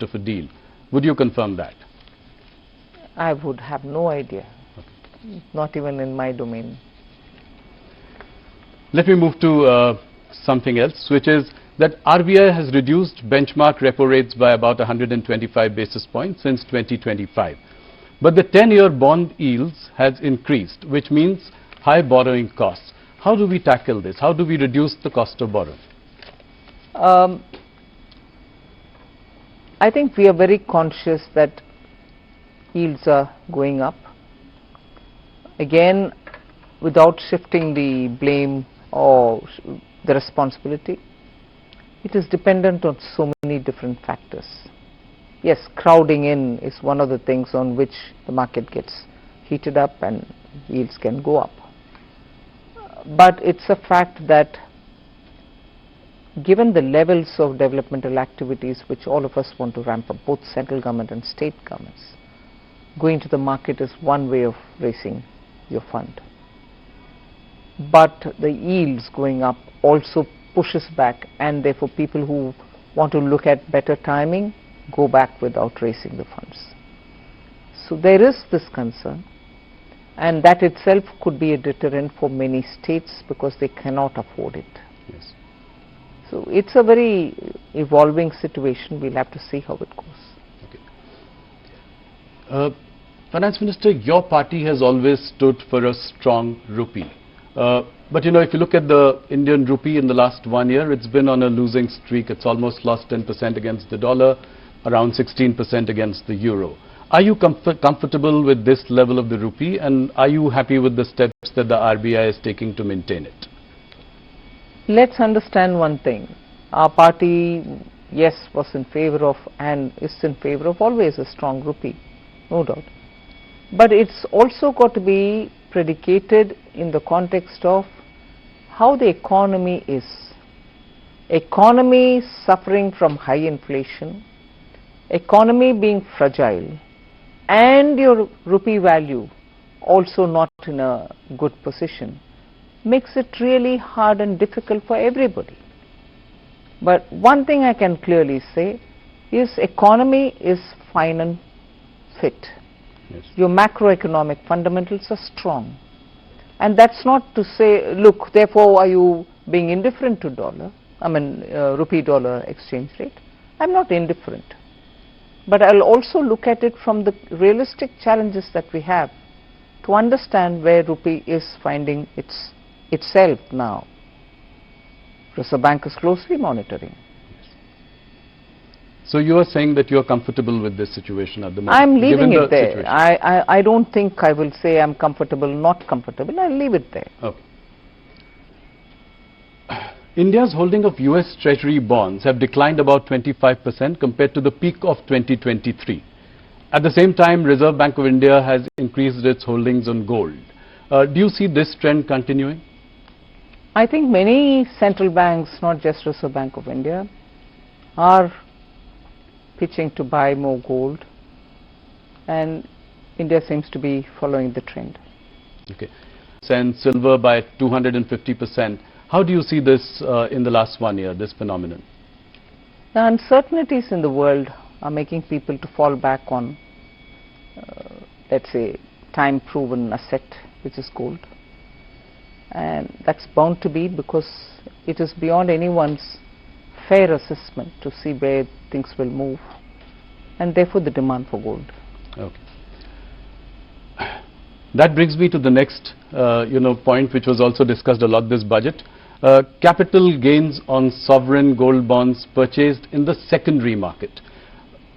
of a deal. Would you confirm that? I would have no idea, not even in my domain. Let me move to something else, which is that RBI has reduced benchmark repo rates by about 125 basis points since 2025. But the 10-year bond yields has increased, which means high borrowing costs. How do we tackle this? How do we reduce the cost of borrowing? I think we are very conscious that yields are going up. Again, without shifting the blame or the responsibility, it is dependent on so many different factors. Yes, crowding in is one of the things on which the market gets heated up and yields can go up. But it's a fact that given the levels of developmental activities which all of us want to ramp up, both central government and state governments, going to the market is one way of raising your fund. But the yields going up also pushes back, and therefore people who want to look at better timing go back without raising the funds. So there is this concern, and that itself could be a deterrent for many states because they cannot afford it. Yes. So it's a very evolving situation. We'll have to see how it goes. Okay. Finance Minister, your party has always stood for a strong rupee. But you know, if you look at the Indian rupee in the last 1 year, it's been on a losing streak. It's almost lost 10% against the dollar, around 16% against the euro. Are you comfortable with this level of the rupee, and are you happy with the steps that the RBI is taking to maintain it? Let's understand one thing. Our party, yes, was in favor of and is in favor of always a strong rupee, no doubt. But it's also got to be predicated in the context of how the economy is. Economy suffering from high inflation, economy being fragile, and your rupee value also not in a good position, makes it really hard and difficult for everybody. But one thing I can clearly say is economy is fine and fit. Yes. Your macroeconomic fundamentals are strong. And that's not to say, look, therefore are you being indifferent to rupee-dollar exchange rate? I'm not indifferent. But I'll also look at it from the realistic challenges that we have to understand where rupee is finding itself now. Reserve Bank is closely monitoring. So you are saying that you are comfortable with this situation at the moment? I'm leaving it there. I don't think I will say I'm comfortable, not comfortable. I'll leave it there. Okay. India's holding of US Treasury bonds have declined about 25% compared to the peak of 2023. At the same time, Reserve Bank of India has increased its holdings on gold. Do you see this trend continuing? I think many central banks, not just Reserve Bank of India, are pitching to buy more gold, and India seems to be following the trend. Okay. And silver by 250%. How do you see this in the last 1 year, this phenomenon? The uncertainties in the world are making people to fall back on, let's say, time-proven asset, which is gold. And that's bound to be because it is beyond anyone's fair assessment to see where things will move, and therefore the demand for gold. Okay. That brings me to the next point, which was also discussed a lot this budget. Capital gains on sovereign gold bonds purchased in the secondary market.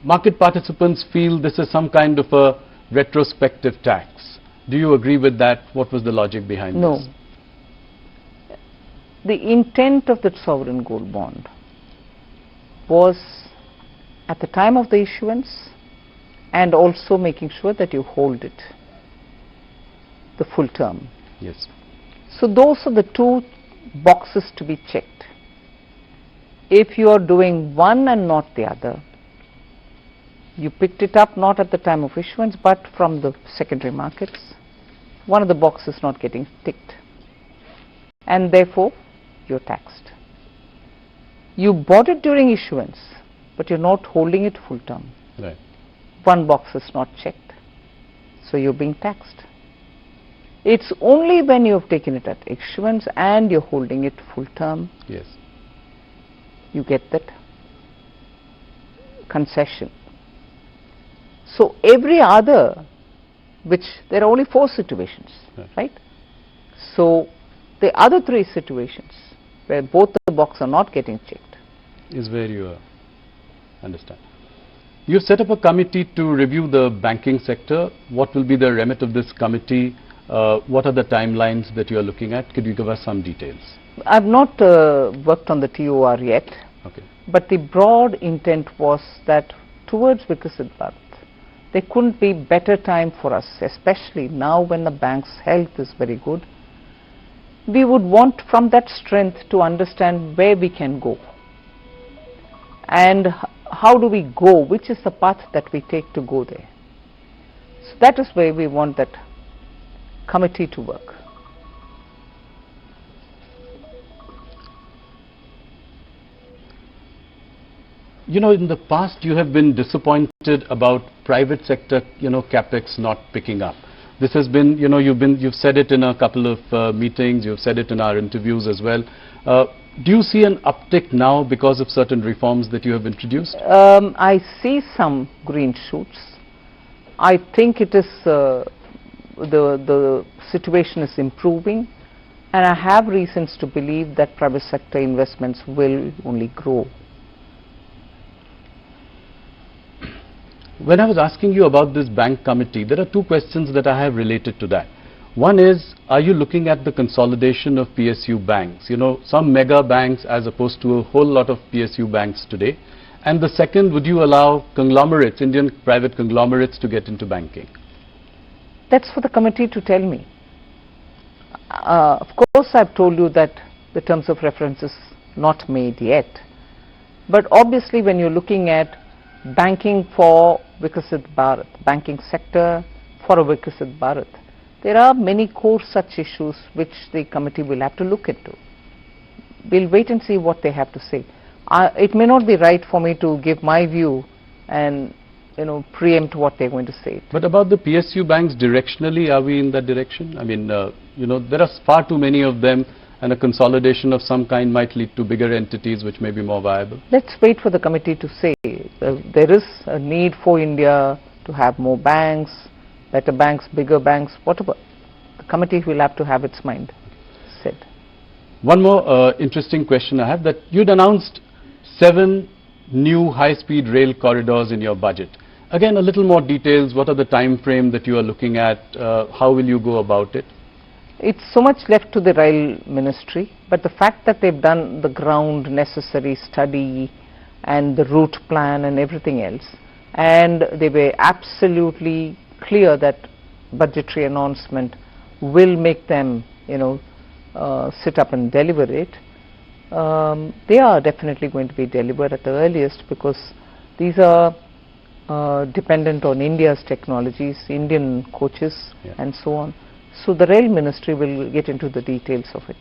Market participants feel this is some kind of a retrospective tax. Do you agree with that? What was the logic behind this? No. The intent of the sovereign gold bond was at the time of the issuance and also making sure that you hold it the full term. Yes. So those are the two boxes to be checked. If you are doing one and not the other, you picked it up not at the time of issuance but from the secondary markets, one of the boxes not getting ticked, and therefore you're taxed. You bought it during issuance, but you're not holding it full term. Right. One box is not checked, so you're being taxed. It's only when you have taken it at issuance and you're holding it full term, Yes. you get that concession. So every other, which there are only 4 situations, right? So the other 3 situations where both the boxes are not getting checked Is where you understand. You've set up a committee to review the banking sector. What will be the remit of this committee? What are the timelines that you are looking at? Could you give us some details? I've not worked on the TOR yet, Okay. but the broad intent was that towards Viksit Bharat, there couldn't be better time for us, especially now when the bank's health is very good. We would want from that strength to understand where we can go and how do we go, which is the path that we take to go there. So that is where we want that committee to work. You know, in the past you have been disappointed about private sector, capex not picking up. This has been, you've said it in a couple of meetings, you've said it in our interviews as well. Do you see an uptick now because of certain reforms that you have introduced? I see some green shoots. I think it is the situation is improving, and I have reasons to believe that private sector investments will only grow. When I was asking you about this bank committee, there are 2 questions that I have related to that. One is, are you looking at the consolidation of PSU banks? Some mega banks as opposed to a whole lot of PSU banks today. And the second, would you allow conglomerates, Indian private conglomerates, to get into banking? That's for the committee to tell me. Of course, I've told you that the terms of reference is not made yet. But obviously, when you're looking at banking for Viksit Bharat, banking sector for a Viksit Bharat, there are many core such issues which the committee will have to look into. We'll wait and see what they have to say. It may not be right for me to give my view and preempt what they're going to say. But about the PSU banks, directionally, are we in that direction? I mean, there are far too many of them, and a consolidation of some kind might lead to bigger entities which may be more viable. Let's wait for the committee to say. There is a need for India to have more banks, better banks, bigger banks, whatever. The committee will have to have its mind said. One more interesting question I have, that you'd announced 7 new high-speed rail corridors in your budget. Again, a little more details. What are the time frame that you are looking at? How will you go about it? It's so much left to the rail ministry, but the fact that they've done the ground necessary study and the route plan and everything else, and they were absolutely clear that budgetary announcement will make them, sit up and deliver it. They are definitely going to be delivered at the earliest, because these are dependent on India's technologies, Indian coaches, and so on. So the rail ministry will get into the details of it.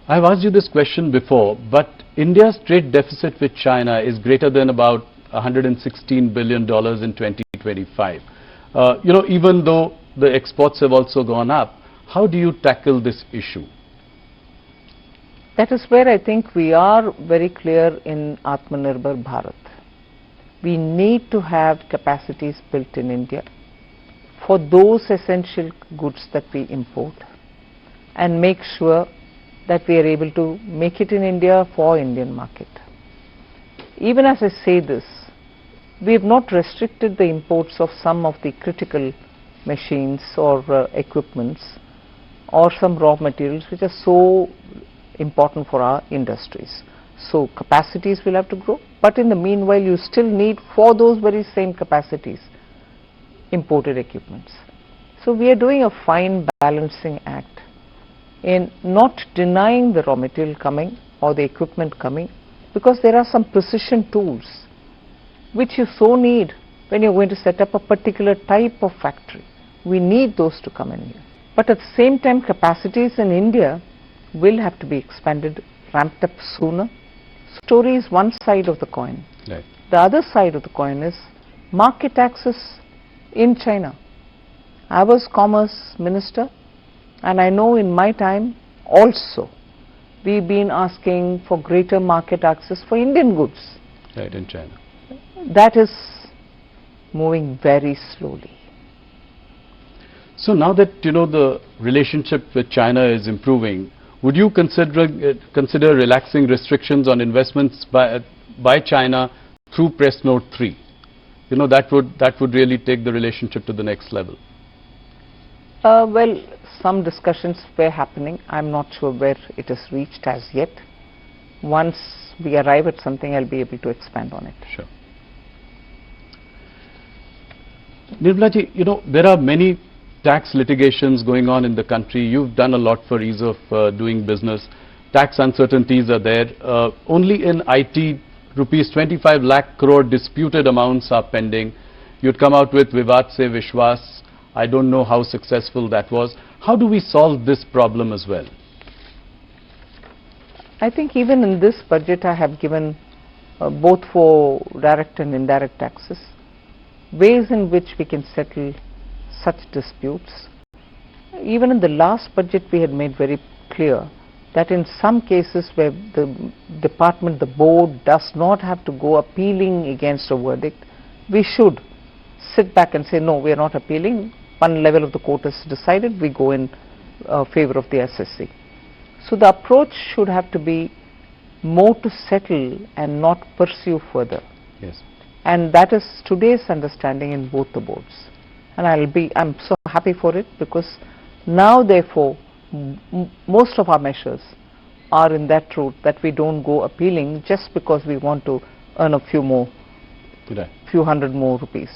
I have asked you this question before, but India's trade deficit with China is greater than about $116 billion in 2025. Even though the exports have also gone up, how do you tackle this issue? That is where I think we are very clear in Atmanirbhar Bharat. We need to have capacities built in India for those essential goods that we import, and make sure that we are able to make it in India for Indian market. Even as I say this, we have not restricted the imports of some of the critical machines or equipments or some raw materials which are so important for our industries. So capacities will have to grow, but in the meanwhile you still need, for those very same capacities, imported equipments. So we are doing a fine balancing act in not denying the raw material coming or the equipment coming, because there are some precision tools which you so need when you're going to set up a particular type of factory. We need those to come in here. But at the same time, capacities in India will have to be expanded, ramped up sooner, story is one side of the coin. Right. The other side of the coin is market access in China. I was Commerce Minister, and I know in my time also we've been asking for greater market access for Indian goods. Right, in China. That is moving very slowly. So now that the relationship with China is improving, would you consider relaxing restrictions on investments by China through Press Note 3? That would really take the relationship to the next level. Well, some discussions were happening. I'm not sure where it has reached as yet. Once we arrive at something, I'll be able to expand on it. Sure. Nirmala ji, there are many tax litigations going on in the country. You've done a lot for ease of doing business. Tax uncertainties are there. Only in IT, rupees 25 lakh crore disputed amounts are pending. You'd come out with Vivad Se Vishwas. I don't know how successful that was. How do we solve this problem as well? I think even in this budget I have given both for direct and indirect taxes ways in which we can settle such disputes. Even in the last budget we had made very clear that in some cases where the department, the board does not have to go appealing against a verdict, we should sit back and say no, we are not appealing. One level of the court has decided, we go in favor of the SSC. So the approach should have to be more to settle and not pursue further. Yes. And that is today's understanding in both the boards. And I'm so happy for it, because now therefore most of our measures are in that route, that we don't go appealing just because we want to earn a few hundred more rupees.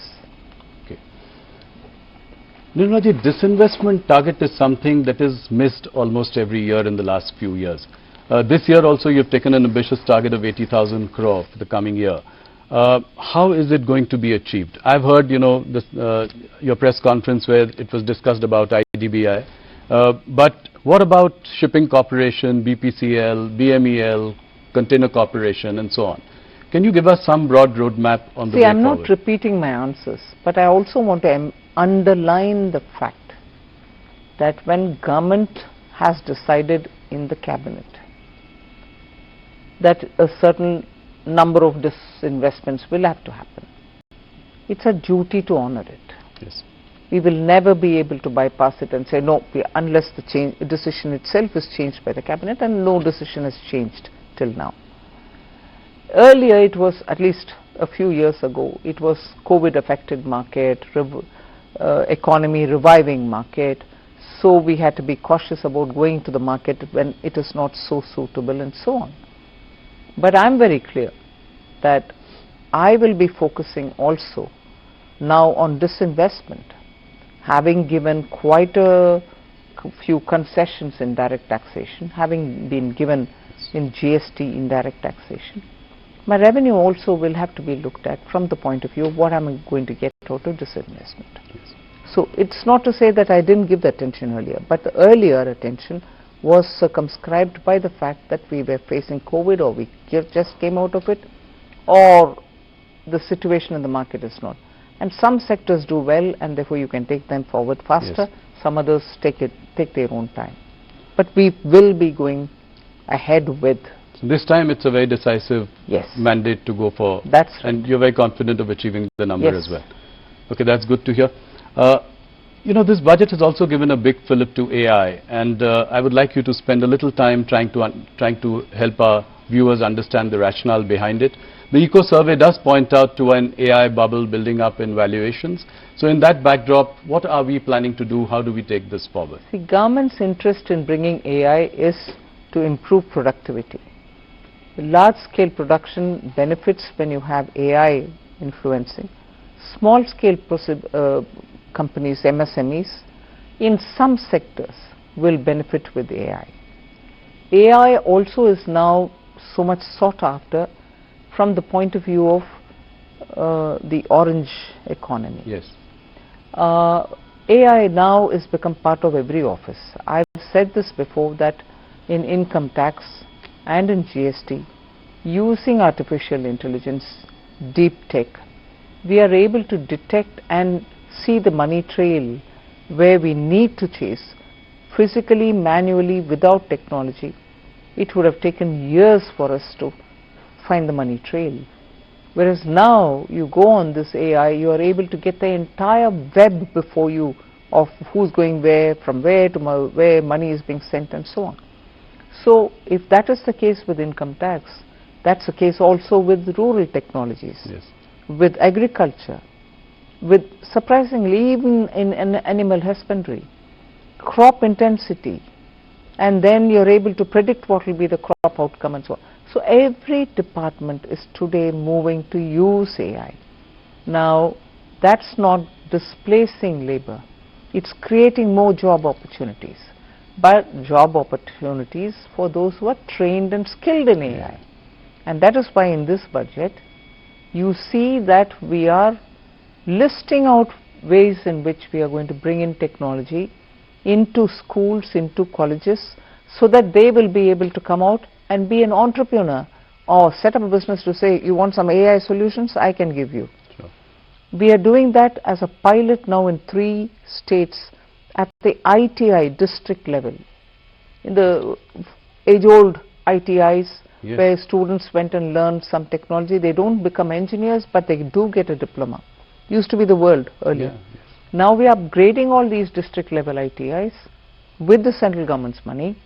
Okay. Nirmala ji, disinvestment target is something that is missed almost every year in the last few years. This year also you've taken an ambitious target of 80,000 crore for the coming year. How is it going to be achieved? I've heard, your press conference where it was discussed about IDBI. But what about Shipping Corporation, BPCL, BMEL, Container Corporation and so on? Can you give us some broad roadmap on the way I'm forward? not repeating my answers, but I also want to underline the fact that when government has decided in the cabinet that a certain number of disinvestments will have to happen, it's a duty to honor it. Yes. We will never be able to bypass it and say no, unless the decision itself is changed by the cabinet, and no decision has changed till now. Earlier it was, at least a few years ago, it was COVID affected market, economy reviving market, so we had to be cautious about going to the market when it is not so suitable and so on. But I'm very clear that I will be focusing also now on disinvestment, having given quite a few concessions in direct taxation, having been given in GST indirect taxation. My revenue also will have to be looked at from the point of view of what I'm going to get out of disinvestment. Yes. So it's not to say that I didn't give the attention earlier, but the earlier attention was circumscribed by the fact that we were facing COVID, or we just came out of it, or the situation in the market is not. And some sectors do well, and therefore you can take them forward faster. Yes. Some others take their own time. But we will be going ahead with. So this time it's a very decisive mandate to go for. That's right. And you're very confident of achieving the number as well. Okay, that's good to hear. This budget has also given a big fillip to AI, and I would like you to spend a little time trying to help our viewers understand the rationale behind it. The Eco Survey does point out to an AI bubble building up in valuations. So in that backdrop, what are we planning to do? How do we take this forward? The government's interest in bringing AI is to improve productivity. Large-scale production benefits when you have AI influencing. Small-scale companies, MSMEs, in some sectors will benefit with AI. AI also is now so much sought after from the point of view of the orange economy. Yes. AI now has become part of every office. I've said this before, that in income tax and in GST, using artificial intelligence, deep tech, we are able to detect and see the money trail where we need to chase. Physically, manually, without technology, it would have taken years for us to find the money trail. Whereas now, you go on this AI, you are able to get the entire web before you of who's going where, from where to where money is being sent and so on. So, if that is the case with income tax, that's the case also with rural technologies, Yes. with agriculture, with surprisingly even in animal husbandry, crop intensity, and then you're able to predict what will be the crop outcome and so on. So every department is today moving to use AI. Now, that's not displacing labor, it's creating more job opportunities, but job opportunities for those who are trained and skilled in AI. And that is why in this budget, you see that we are listing out ways in which we are going to bring in technology into schools, into colleges, so that they will be able to come out and be an entrepreneur or set up a business to say, you want some AI solutions, I can give you. Sure. We are doing that as a pilot now in 3 states at the ITI district level. In the age-old ITIs, Yes. where students went and learned some technology, they don't become engineers, but they do get a diploma. Used to be the world earlier. Yeah, yes. Now we are upgrading all these district level ITIs with the central government's money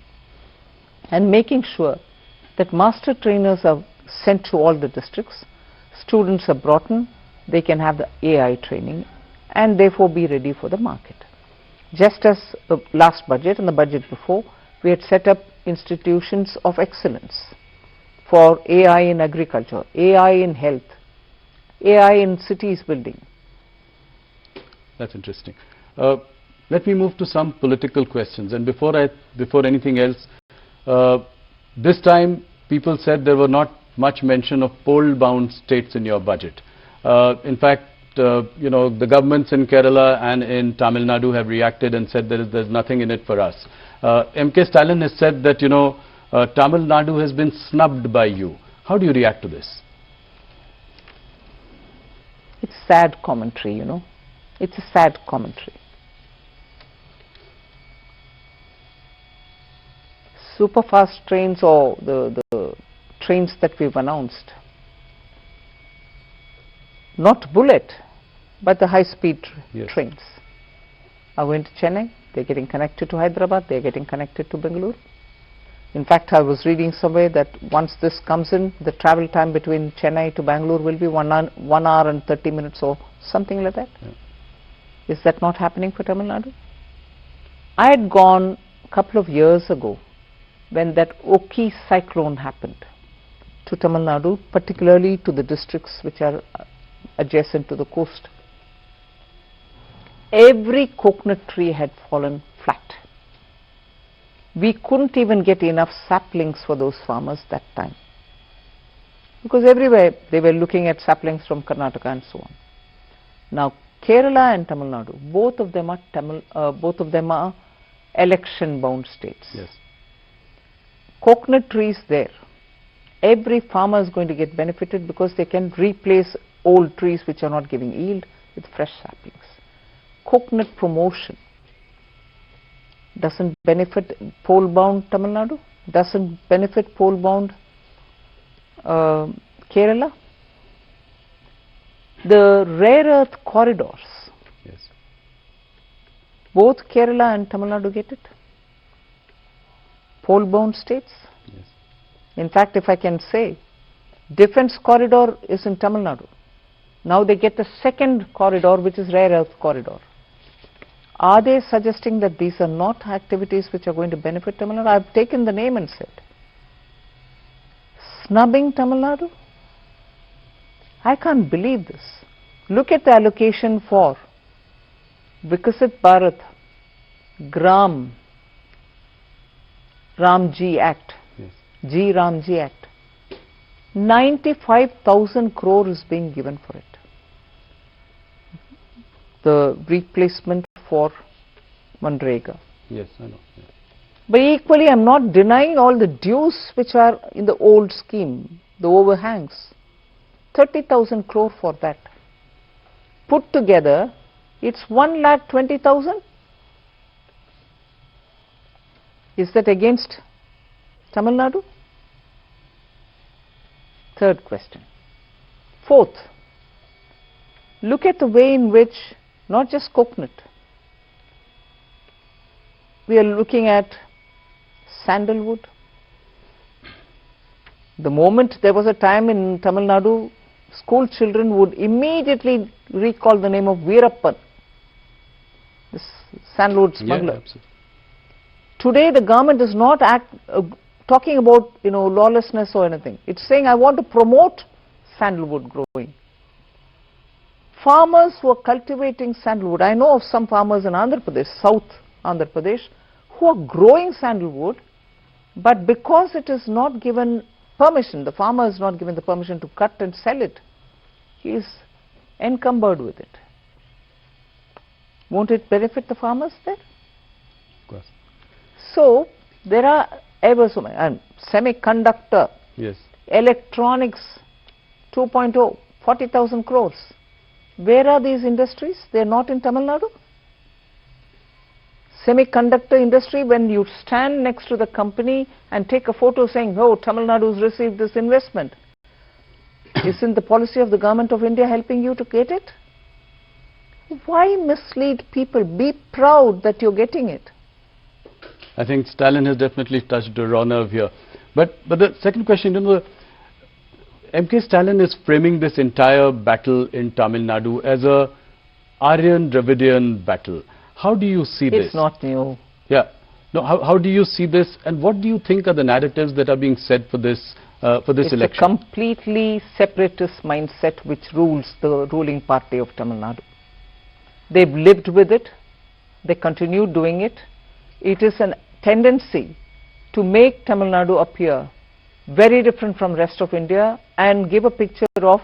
and making sure that master trainers are sent to all the districts, students are brought in, they can have the AI training and therefore be ready for the market. Just as the last budget and the budget before, we had set up institutions of excellence for AI in agriculture, AI in health, AI in cities building. That's interesting. Let me move to some political questions. And before anything else, this time people said there were not much mention of poll-bound states in your budget. In fact, you know, the governments in Kerala and in Tamil Nadu have reacted and said there's nothing in it for us. M.K. Stalin has said that, you know, Tamil Nadu has been snubbed by you. How do you react to this? It's sad commentary, you know. It's a sad commentary. Superfast trains or the trains that we've announced, not bullet, but the high-speed Yes. trains are going to Chennai, they're getting connected to Hyderabad, they're getting connected to Bengaluru. In fact, I was reading somewhere that once this comes in, the travel time between Chennai to Bangalore will be 1 hour and 30 minutes or something like that. Yeah. Is that not happening for Tamil Nadu? I had gone a couple of years ago when that Oki cyclone happened to Tamil Nadu, particularly to the districts which are adjacent to the coast. Every coconut tree had fallen flat. We couldn't even get enough saplings for those farmers that time, because everywhere they were looking at saplings from Karnataka and so on. Now Kerala and Tamil Nadu, both of them are election-bound states. Yes. Coconut trees there, every farmer is going to get benefited because they can replace old trees which are not giving yield with fresh saplings. Coconut promotion doesn't benefit pole-bound Tamil Nadu, doesn't benefit pole-bound Kerala. The rare earth corridors, Yes. both Kerala and Tamil Nadu get it. Pole-bound states. Yes. In fact, if I can say, defense corridor is in Tamil Nadu. Now they get the second corridor, which is rare earth corridor. Are they suggesting that these are not activities which are going to benefit Tamil Nadu? I've taken the name and said, snubbing Tamil Nadu? I can't believe this. Look at the allocation for Vikasit Bharat, Gram, Ramji Act, Yes. G Ramji Act. 95,000 crore is being given for it. The replacement for Manrega. Yes, I know. Yeah. But equally, I'm not denying all the dues which are in the old scheme. the overhangs. 30,000 crore for that. Put together, it's 1,20,000. Is that against Tamil Nadu? Third question. Fourth, look at the way in which, not just coconut, we are looking at sandalwood. The moment there was a time in Tamil Nadu, school children would immediately recall the name of Veerappan, this sandalwood smuggler. Yeah, Today the government is not talking about lawlessness or anything. It's saying I want to promote sandalwood growing. Farmers who are cultivating sandalwood, I know of some farmers in Andhra Pradesh, South Andhra Pradesh, who are growing sandalwood, but because it is not given permission, the farmer is not given the permission to cut and sell it, he is encumbered with it. Won't it benefit the farmers there? of course. So there are ever so many, and semiconductor, Yes. electronics 2.0, 40,000 crores. Where are these industries? They are not in Tamil Nadu. Semiconductor industry, when you stand next to the company and take a photo saying, oh, Tamil Nadu has received this investment, isn't the policy of the government of India helping you to get it? Why mislead people? Be proud that you're getting it. I think Stalin has definitely touched a raw nerve here. But the second question, MK Stalin is framing this entire battle in Tamil Nadu as a Aryan-Dravidian battle. How do you see this? It's not new. Yeah. No, how do you see this, and what do you think are the narratives that are being said for this It's election? a completely separatist mindset which rules the ruling party of Tamil Nadu. They've lived with it. They continue doing it. It is a tendency to make Tamil Nadu appear very different from rest of India and give a picture of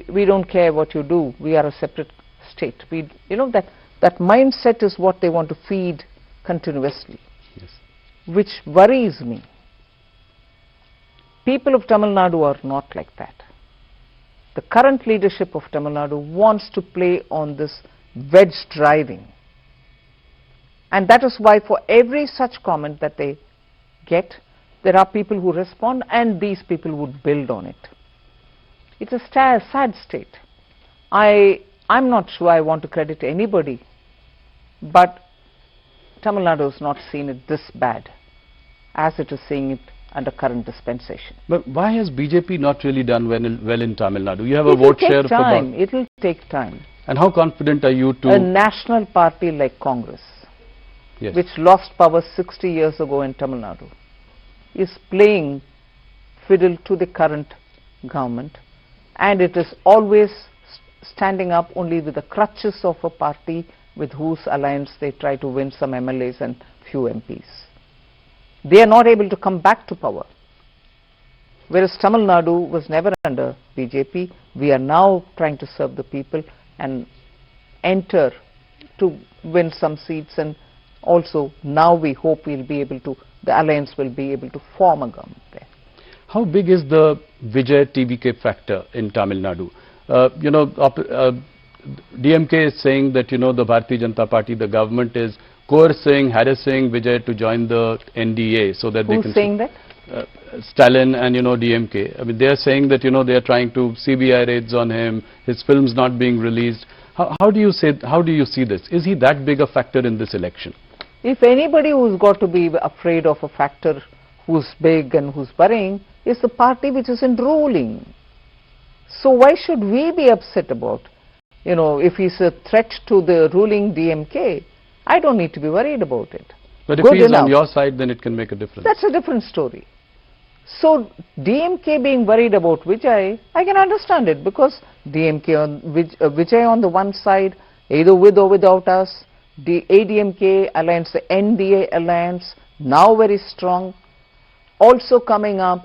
we don't care what you do, we are a separate state. That mindset is what they want to feed continuously, Yes. which worries me. People of Tamil Nadu are not like that. The current leadership of Tamil Nadu wants to play on this wedge driving. And that is why for every such comment that they get, there are people who respond, and these people would build on it. It's a sad state. I'm not sure I want to credit anybody, but Tamil Nadu has not seen it this bad as it is seeing it under current dispensation. But why has BJP not really done well in Tamil Nadu? You have a vote share of about... It will take time. And how confident are you to... A national party like Congress, Yes. which lost power 60 years ago in Tamil Nadu, is playing fiddle to the current government, and it is always standing up only with the crutches of a party with whose alliance they try to win some MLAs and few MPs. They are not able to come back to power. Whereas Tamil Nadu was never under BJP, we are now trying to serve the people and enter to win some seats, and also now we hope we'll be able to, the alliance will be able to form a government there. How big is the Vijay TVK factor in Tamil Nadu? DMK is saying that, the Bharatiya Janata Party, the government is coercing, harassing Vijay to join the NDA so that they can... Who's saying that? Stalin and, DMK. I mean, they are saying that, they are trying to CBI raids on him, his film's not being released. How do you see this? Is he that big a factor in this election? If anybody who's got to be afraid of a factor who's big and who's worrying, is the party which is in ruling. So why should we be upset about, if he's a threat to the ruling DMK? I don't need to be worried about it. But if he's on your side, then it can make a difference. That's a different story. So DMK being worried about Vijay, I can understand it, because DMK on Vijay on the one side, either with or without us, the ADMK alliance, the NDA alliance, now very strong, also coming up,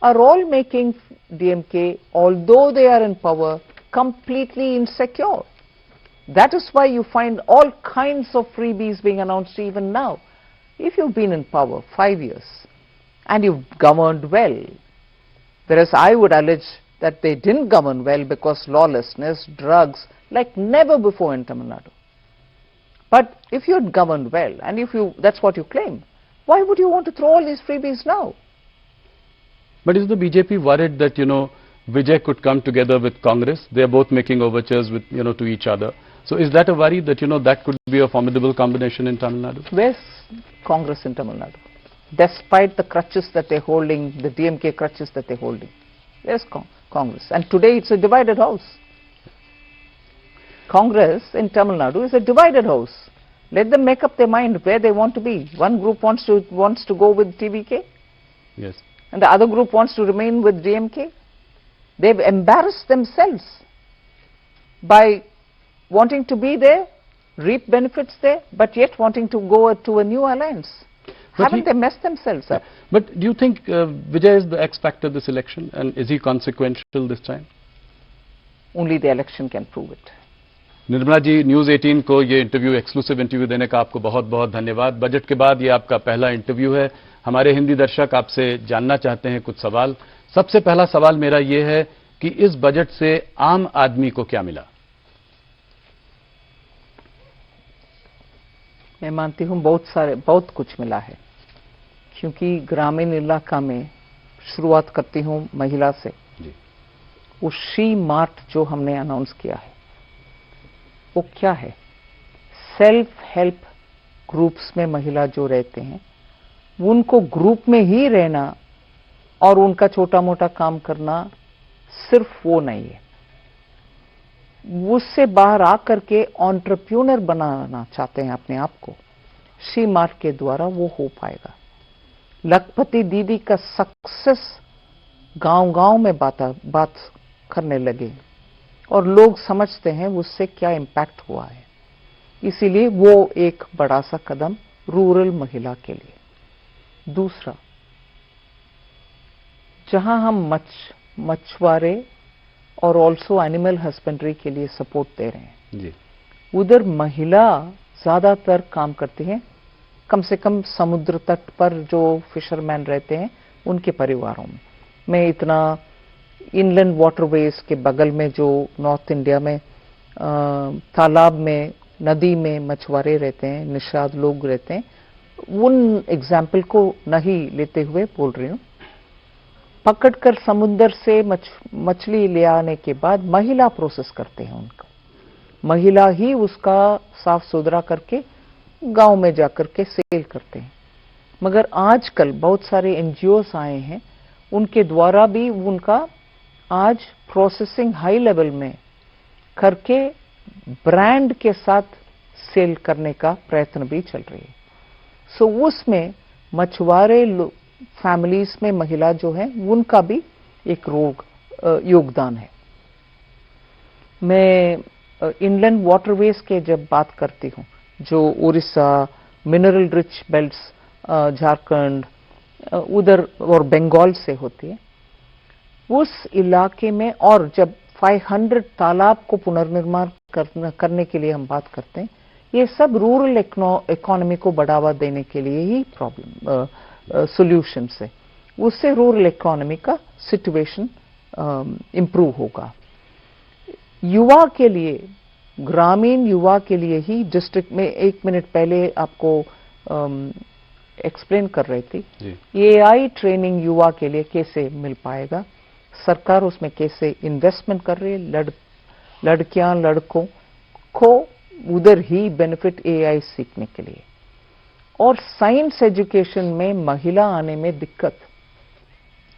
are all making DMK, although they are in power, completely insecure. That is why you find all kinds of freebies being announced even now. If you've been in power 5 years and you've governed well, Whereas I would allege that they didn't govern well because lawlessness, drugs, like never before in Tamil Nadu. But if you had governed well, and if you, that's what you claim, why would you want to throw all these freebies now? But is the BJP worried that, Vijay could come together with Congress? They are both making overtures with, to each other. So is that a worry that, that could be a formidable combination in Tamil Nadu? Where's Congress in Tamil Nadu? Despite the crutches that they're holding, the DMK crutches that they're holding, where's Congress? And today it's a divided house. Congress in Tamil Nadu is a divided house. Let them make up their mind where they want to be. One group wants to go with TVK. Yes. And the other group wants to remain with DMK. They've embarrassed themselves by wanting to be there, reap benefits there, but yet wanting to go to a new alliance. But Haven't they messed themselves up? But do you think Vijay is the X factor this election, and is he consequential this time? Only the election can prove it. Nirmala ji, News 18 को ये interview, exclusive interview देने का आपको बहुत बहुत धन्यवाद। Budget के बाद ये आपका पहला इंटरव्यू है। हमारे हिंदी दर्शक आपसे जानना चाहते हैं कुछ सवाल। सबसे पहला सवाल मेरा ये है कि इस बजट से आम आदमी को क्या मिला? मैं मानती हूँ बहुत कुछ मिला है, क्योंकि ग्रामीण इलाका में शुरुआत करती हूँ महिला से। जी। वो शी मार्ट जो हमने अनाउंस किया है, वो क्या है? सेल्फ हेल्प ग्रुप्स में महिला जो रहते हैं, उनको ग्रुप में ही रहना और उनका छोटा मोटा काम करना सिर्फ वो नहीं है, उससे बाहर आकर के एंटरप्रेन्योर बनाना चाहते हैं अपने आप को। शी मार्ट के द्वारा वो हो पाएगा। लखपति दीदी का सक्सेस गांव-गांव में बात करने लगे और लोग समझते हैं उससे क्या इम्पैक्ट हुआ है। इसीलिए वो एक बड़ा सा कदम रूरल महिला के लिए। दूसरा, जहां हम मछुआरे और ऑल्सो एनिमल हस्बेंड्री के लिए सपोर्ट दे रहे हैं जी। उधर महिला ज्यादातर काम करती हैं, कम से कम समुद्र तट पर जो फिशरमैन रहते हैं उनके परिवारों में। मैं इतना इनलैंड वाटरवेज के बगल में जो नॉर्थ इंडिया में तालाब में, नदी में मछुआरे रहते हैं, निषाद लोग रहते हैं, उन एग्जाम्पल को नहीं लेते हुए बोल रही हूं। पकड़कर समुद्र से मछली ले आने के बाद महिला प्रोसेस करते हैं उनका, महिला ही उसका साफ सुथरा करके गांव में जाकर के सेल करते हैं। मगर आजकल बहुत सारे एनजीओस आए हैं, उनके द्वारा भी उनका आज प्रोसेसिंग हाई लेवल में करके ब्रांड के साथ सेल करने का प्रयत्न भी चल रही है। सो उसमें मछुआरे फैमिलीज में महिला जो है उनका भी एक योगदान है। मैं इनलैंड वाटरवेज के जब बात करती हूं, जो Orissa, mineral rich belts, Jharkhand उधर और बंगाल से होती है, उस इलाके में, और जब 500 तालाब को पुनर्निर्माण करने के लिए हम बात करते हैं, ये सब रूरल इकोनॉमी को बढ़ावा देने के लिए ही सॉल्यूशन है। उससे रूरल इकोनॉमी का सिचुएशन इंप्रूव होगा। युवा के लिए, ग्रामीण युवा के लिए ही डिस्ट्रिक्ट में 1 मिनट पहले आपको एक्सप्लेन कर रही थी, एआई ट्रेनिंग युवा के लिए कैसे मिल पाएगा, सरकार उसमें कैसे इन्वेस्टमेंट कर रही है। लड़कियां लड़कों को उधर ही बेनिफिट एआई सीखने के लिए। और साइंस एजुकेशन में महिला आने में दिक्कत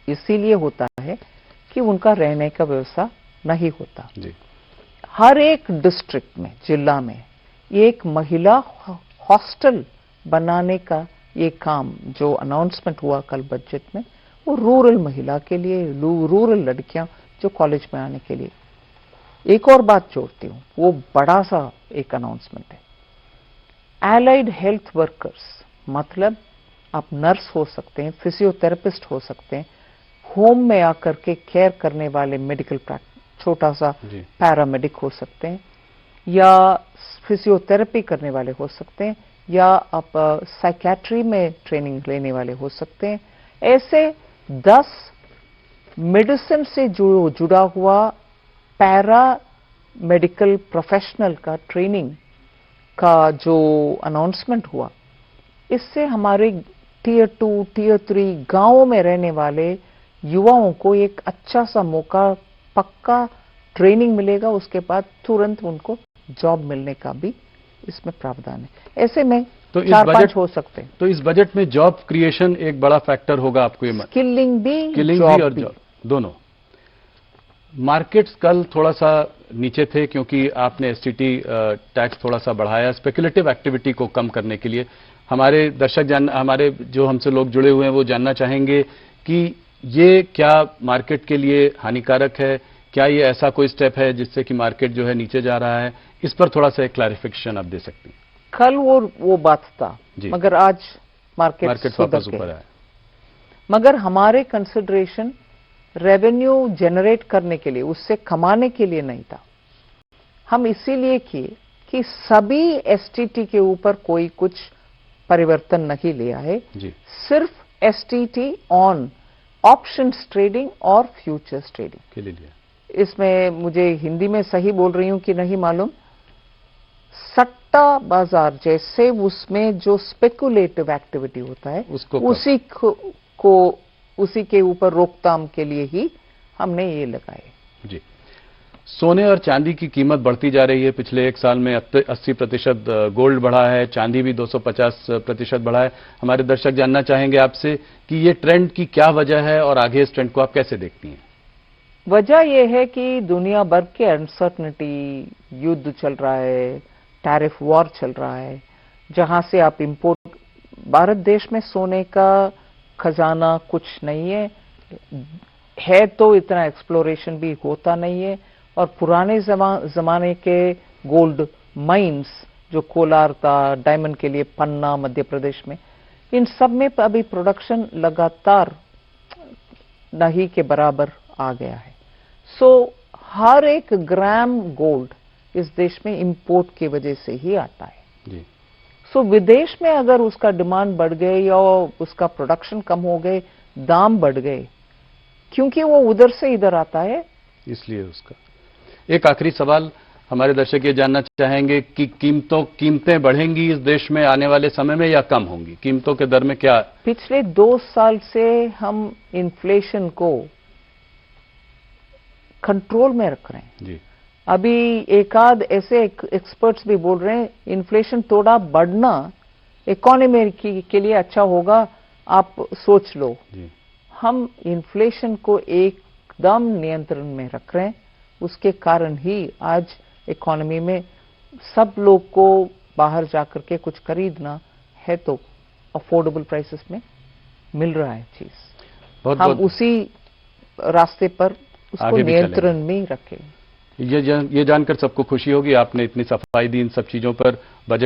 इसीलिए होता है कि उनका रहने का व्यवस्था नहीं होता जी। हर एक डिस्ट्रिक्ट में, जिला में एक महिला हॉस्टल बनाने का ये काम जो अनाउंसमेंट हुआ कल बजट में, वो रूरल महिला के लिए, रूरल लड़कियां जो कॉलेज में आने के लिए। एक और बात जोड़ती हूं, वो बड़ा सा एक अनाउंसमेंट है। एलाइड हेल्थ वर्कर्स, मतलब आप नर्स हो सकते हैं, फिजियोथेरेपिस्ट हो सकते हैं, होम में आकर के केयर करने वाले मेडिकल छोटा सा पैरामेडिक हो सकते हैं, या फिजियोथेरेपी करने वाले हो सकते हैं, या आप साइकेट्री में ट्रेनिंग लेने वाले हो सकते हैं। ऐसे 10 मेडिसिन से जुड़ा हुआ पैरा मेडिकल प्रोफेशनल का ट्रेनिंग का जो अनाउंसमेंट हुआ, इससे हमारे टियर 2, टियर 3 गांवों में रहने वाले युवाओं को एक अच्छा सा मौका, पक्का ट्रेनिंग मिलेगा, उसके बाद तुरंत उनको जॉब मिलने का भी इसमें प्रावधान है। ऐसे में तो इस 4-5 बजट हो सकते हैं। तो इस बजट में जॉब क्रिएशन एक बड़ा फैक्टर होगा, आपको ये स्किलिंग भी और जॉब दोनों। मार्केट्स कल थोड़ा सा नीचे थे क्योंकि आपने एसटीटी टैक्स थोड़ा सा बढ़ाया स्पेकुलेटिव एक्टिविटी को कम करने के लिए। हमारे दर्शक हमारे जो हमसे लोग जुड़े हुए हैं वो जानना चाहेंगे कि ये क्या मार्केट के लिए हानिकारक है, क्या ये ऐसा कोई स्टेप है जिससे कि मार्केट जो है नीचे जा रहा है? इस पर थोड़ा सा एक क्लैरिफिकेशन आप दे सकती हैं। कल वो बात था, मगर आज मार्केट वापस ऊपर आया। मगर हमारे कंसिडरेशन रेवेन्यू जनरेट करने के लिए, उससे कमाने के लिए नहीं था। हम इसीलिए किए कि सभी एसटीटी के ऊपर कोई कुछ परिवर्तन नहीं लिया है, सिर्फ एसटीटी ऑन ऑप्शंस ट्रेडिंग और फ्यूचर्स ट्रेडिंग के लिए लिया। इसमें मुझे हिंदी में सही बोल रही हूं कि नहीं मालूम, सट्टा बाजार जैसे उसमें जो स्पेकुलेटिव एक्टिविटी होता है उसी के ऊपर रोकथाम के लिए ही हमने ये लगाए। जी, सोने और चांदी की कीमत बढ़ती जा रही है। पिछले एक साल में 80% गोल्ड बढ़ा है, चांदी भी 250% बढ़ा है। हमारे दर्शक जानना चाहेंगे आपसे कि ये ट्रेंड की क्या वजह है और आगे इस ट्रेंड को आप कैसे देखती हैं? वजह यह है कि दुनिया भर के अनसर्टनिटी, युद्ध चल रहा है, टैरिफ वॉर चल रहा है, जहां से आप इंपोर्ट, भारत देश में सोने का खजाना कुछ नहीं है तो इतना एक्सप्लोरेशन भी होता नहीं है, और पुराने जमाने के गोल्ड माइंस जो कोलार था, डायमंड के लिए पन्ना मध्य प्रदेश में, इन सब में अभी प्रोडक्शन लगातार नहीं के बराबर आ गया है। सो हर एक ग्राम गोल्ड इस देश में इंपोर्ट की वजह से ही आता है। सो विदेश में अगर उसका डिमांड बढ़ गए या उसका प्रोडक्शन कम हो गए, दाम बढ़ गए, क्योंकि वो उधर से इधर आता है, इसलिए उसका। एक आखिरी सवाल, हमारे दर्शक ये जानना चाहेंगे कि कीमतें बढ़ेंगी इस देश में आने वाले समय में या कम होंगी? कीमतों के दर में क्या? पिछले 2 साल से हम इन्फ्लेशन को कंट्रोल में रख रहे हैं। जी, अभी एक आध ऐसे एक्सपर्ट्स भी बोल रहे हैं इन्फ्लेशन थोड़ा बढ़ना इकोनॉमी के लिए अच्छा होगा, आप सोच लो। हम इन्फ्लेशन को एकदम नियंत्रण में रख रहे हैं, उसके कारण ही आज इकोनॉमी में सब लोग को बाहर जाकर के कुछ खरीदना है तो अफोर्डेबल प्राइसेस में मिल रहा है चीज। हम उसी रास्ते पर उसको नियंत्रण में रखें। ये जानकर सबको खुशी होगी, आपने इतनी सफाई दी इन सब चीजों पर। बजट